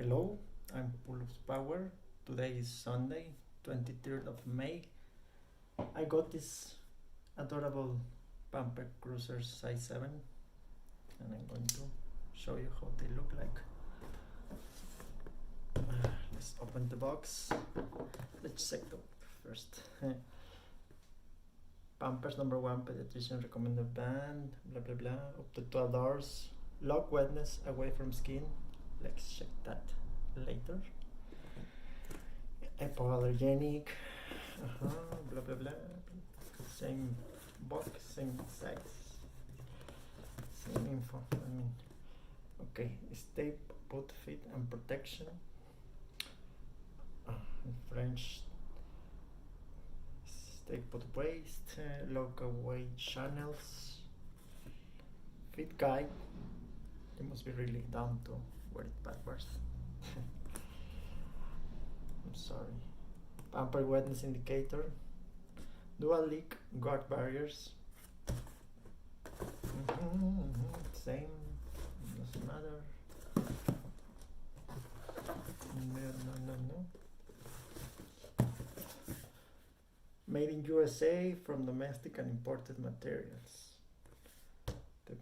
Hello, I'm full of power. Today is Sunday, 23rd of May. I got this adorable Pampers Cruisers size 7 and I'm going to show you how they look like. Let's open the box. Let's check the first. Pampers #1 pediatrician recommended band, blah blah blah, up to 12 hours. Lock wetness away from skin. Let's check that later. Hypoallergenic, blah blah blah. Same box, same size, same info. Okay, stay put, fit and protection. In French, stay put waist, lock away channels, fit guide. They must be really down to wear it backwards. I'm sorry. Pamper wetness indicator, dual leak guard barriers. Same, doesn't matter. No. Made in USA from domestic and imported materials. The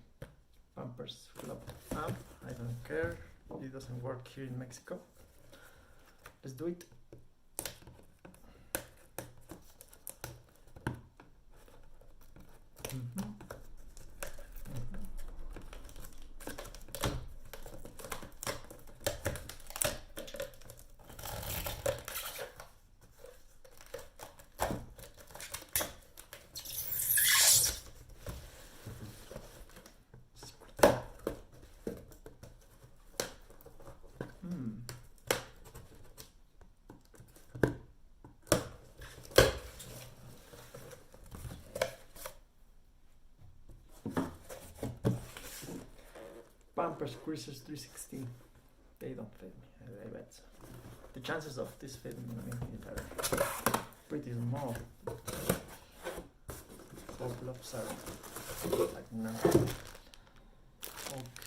Pampers Club app, I don't care. It doesn't work here in Mexico. Let's do it. Pampers Cruisers 316. They don't fit me, I bet. The chances of this fitting me are pretty small. Flip-flops are like no.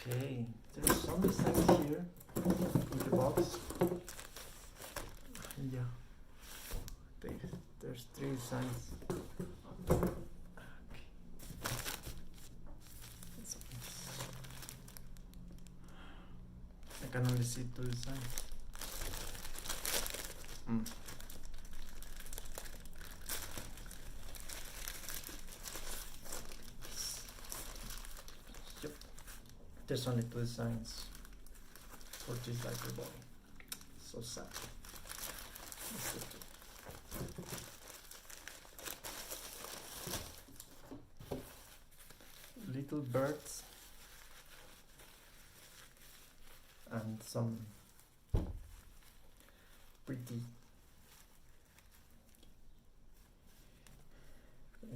Okay, there's some designs here in the box. Yeah, there's 3 designs. I can only see 2 designs. Yep. There's only 2 designs for this diaper body. So sad. Little birds and some pretty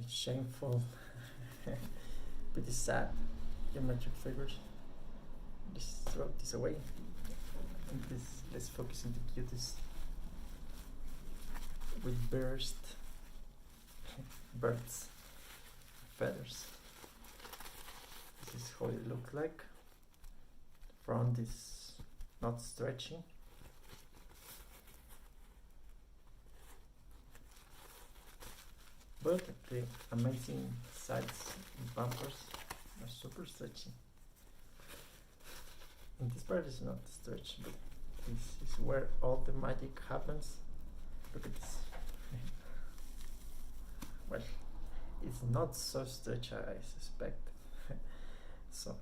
shameful, pretty sad geometric figures. Just throw this away. And let's focus on the cutest with birds, feathers. This is how it looks like. Front is not stretching. But the amazing sides and bumpers are super stretchy. And this part is not stretchy, but this is where all the magic happens. Look at this. Well, it's not so stretchy, I suspect. So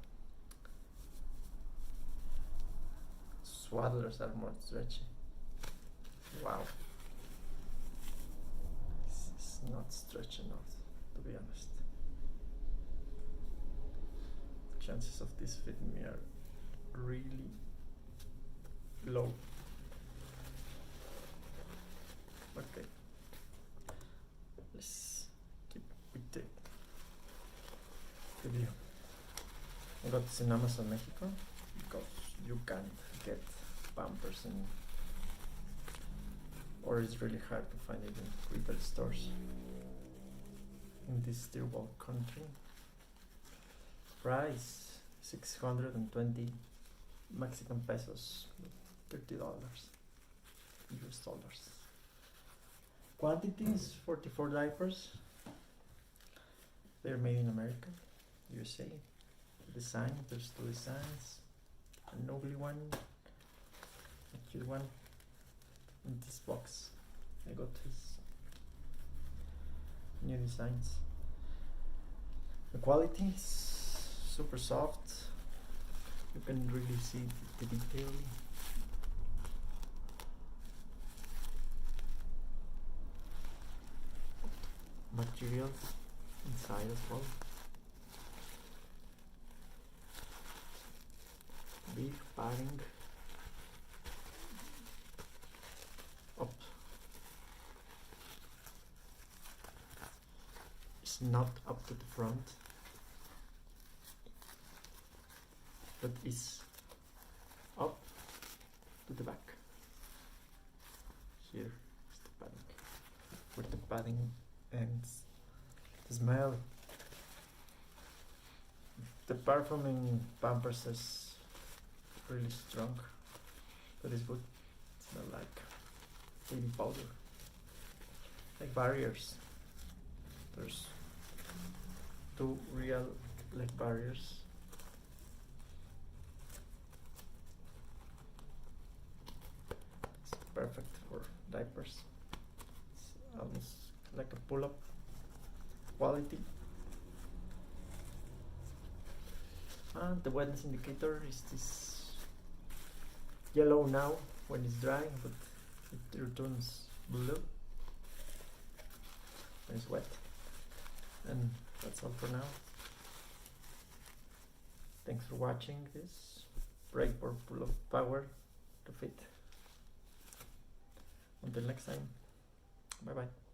swaddlers are more stretchy. Wow. This is not stretchy enough, to be honest. The chances of this fitting me are really low. Okay. Let's keep with the video. I got this in Amazon Mexico because you can't get Pampers or it's really hard to find it in retail stores in this third world country. Price 620 Mexican pesos. $30 US dollars. Quantity is 44 diapers. They're made in America, USA. Design, there's two designs. An ugly one, a cute one. In this box, I got his new designs. The quality is super soft. You can really see the detail. Materials inside as well. Big padding up. It's not up to the front, but is up to the back. Here is the padding, where the padding ends. The smell, the perfume in Pampers is really strong, but it's good. It's not like baby powder, like barriers. There's two real like barriers. It's perfect for diapers. It's almost like a pull-up quality. And the wetness indicator is this yellow now when it's dry, but it returns blue when it's wet. And that's all for now. Thanks for watching this break or pull of power to fit. Until next time, bye bye.